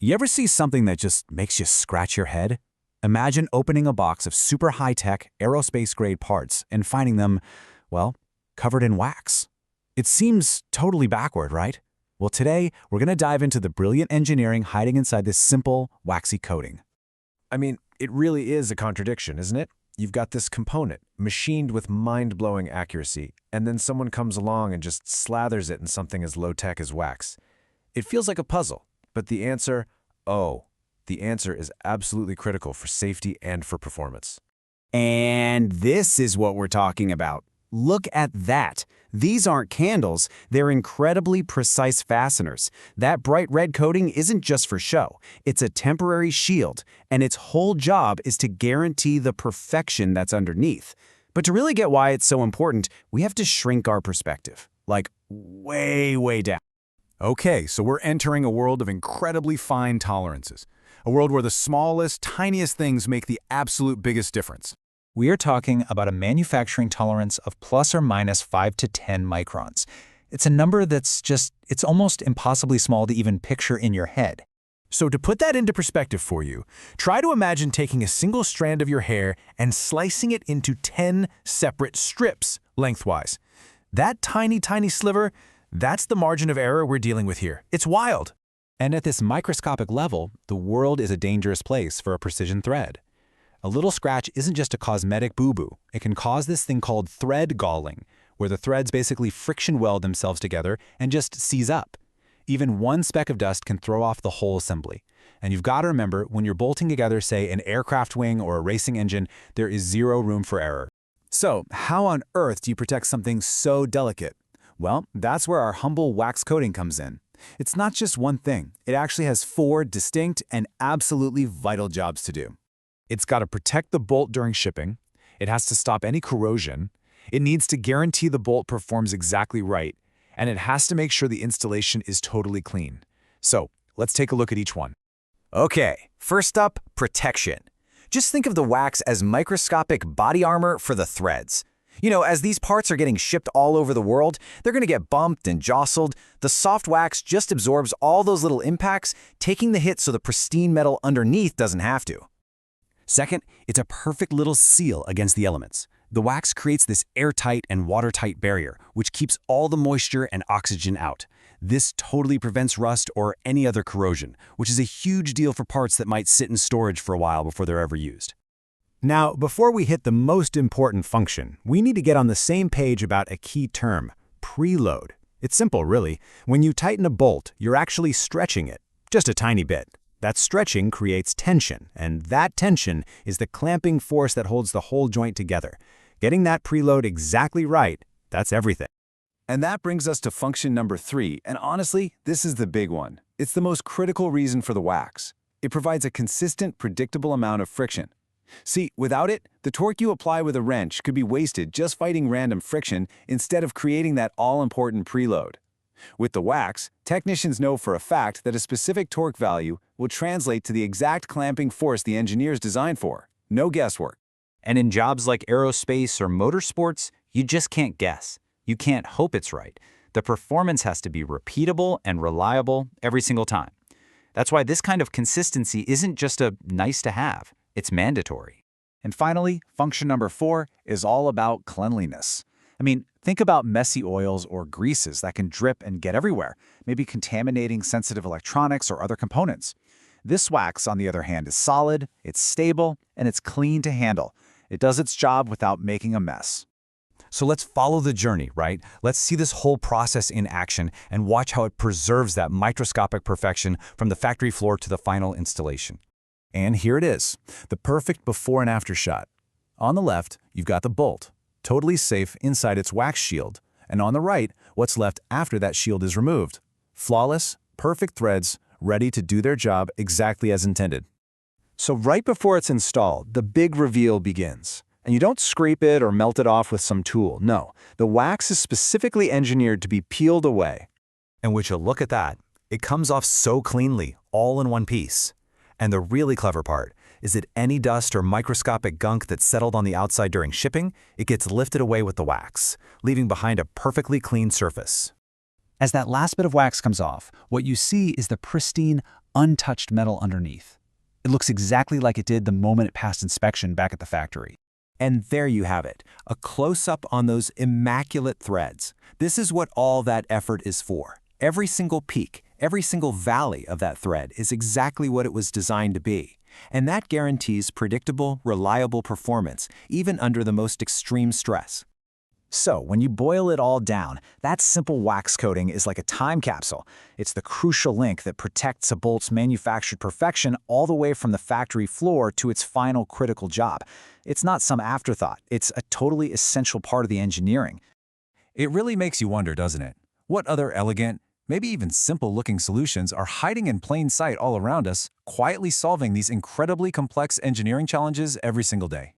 You ever see something that just makes you scratch your head? Imagine opening a box of super high-tech, aerospace-grade parts and finding them, well, covered in wax. It seems totally backward, right? Well, today, we're going to dive into the brilliant engineering hiding inside this simple, waxy coating. I mean, it really is a contradiction, isn't it? You've got this component, machined with mind-blowing accuracy, and then someone comes along and just slathers it in something as low-tech as wax. It feels like a puzzle, but the answer is absolutely critical for safety and for performance. And this is what we're talking about. Look at that. These aren't candles, they're incredibly precise fasteners. That bright red coating isn't just for show. It's a temporary shield, and its whole job is to guarantee the perfection that's underneath. But to really get why it's so important, we have to shrink our perspective, like way, way down. Okay, so we're entering a world of incredibly fine tolerances. A world where the smallest, tiniest things make the absolute biggest difference. We are talking about a manufacturing tolerance of plus or minus 5 to 10 microns. It's a number it's almost impossibly small to even picture in your head. So to put that into perspective for you, try to imagine taking a single strand of your hair and slicing it into 10 separate strips lengthwise. That tiny, tiny sliver, that's the margin of error we're dealing with here. It's wild. And at this microscopic level, the world is a dangerous place for a precision thread. A little scratch isn't just a cosmetic boo-boo. It can cause this thing called thread galling, where the threads basically friction weld themselves together and just seize up. Even one speck of dust can throw off the whole assembly. And you've got to remember, when you're bolting together, say, an aircraft wing or a racing engine, there is zero room for error. So, how on earth do you protect something so delicate? Well, that's where our humble wax coating comes in. It's not just one thing. It actually has 4 distinct and absolutely vital jobs to do. It's got to protect the bolt during shipping. It has to stop any corrosion. It needs to guarantee the bolt performs exactly right. And it has to make sure the installation is totally clean. So, let's take a look at each one. Okay, first up, protection. Just think of the wax as microscopic body armor for the threads. You know, as these parts are getting shipped all over the world, they're going to get bumped and jostled. The soft wax just absorbs all those little impacts, taking the hit so the pristine metal underneath doesn't have to. Second, it's a perfect little seal against the elements. The wax creates this airtight and watertight barrier, which keeps all the moisture and oxygen out. This totally prevents rust or any other corrosion, which is a huge deal for parts that might sit in storage for a while before they're ever used. Now, before we hit the most important function, we need to get on the same page about a key term, preload. It's simple, really. When you tighten a bolt, you're actually stretching it, just a tiny bit. That stretching creates tension, and that tension is the clamping force that holds the whole joint together. Getting that preload exactly right, that's everything. And that brings us to function number 3, and honestly, this is the big one. It's the most critical reason for the wax. It provides a consistent, predictable amount of friction. See, without it, the torque you apply with a wrench could be wasted just fighting random friction instead of creating that all-important preload. With the wax, technicians know for a fact that a specific torque value will translate to the exact clamping force the engineers designed for. No guesswork. And in jobs like aerospace or motorsports, you just can't guess. You can't hope it's right. The performance has to be repeatable and reliable every single time. That's why this kind of consistency isn't just a nice to have. It's mandatory. And finally, function number 4 is all about cleanliness. I mean, think about messy oils or greases that can drip and get everywhere, maybe contaminating sensitive electronics or other components. This wax, on the other hand, is solid, it's stable, and it's clean to handle. It does its job without making a mess. So let's follow the journey, right? Let's see this whole process in action and watch how it preserves that microscopic perfection from the factory floor to the final installation. And here it is, the perfect before and after shot. On the left, you've got the bolt, totally safe inside its wax shield. And on the right, what's left after that shield is removed. Flawless, perfect threads, ready to do their job exactly as intended. So right before it's installed, the big reveal begins. And you don't scrape it or melt it off with some tool. No, the wax is specifically engineered to be peeled away. And would you look at that? It comes off so cleanly, all in one piece. And the really clever part is that any dust or microscopic gunk that settled on the outside during shipping, it gets lifted away with the wax, leaving behind a perfectly clean surface. As that last bit of wax comes off, what you see is the pristine, untouched metal underneath. It looks exactly like it did the moment it passed inspection back at the factory. And there you have it, a close-up on those immaculate threads. This is what all that effort is for. Every single peak, every single valley of that thread is exactly what it was designed to be. And that guarantees predictable, reliable performance, even under the most extreme stress. So, when you boil it all down, that simple wax coating is like a time capsule. It's the crucial link that protects a bolt's manufactured perfection all the way from the factory floor to its final critical job. It's not some afterthought. It's a totally essential part of the engineering. It really makes you wonder, doesn't it? What other elegant, maybe even simple-looking solutions are hiding in plain sight all around us, quietly solving these incredibly complex engineering challenges every single day?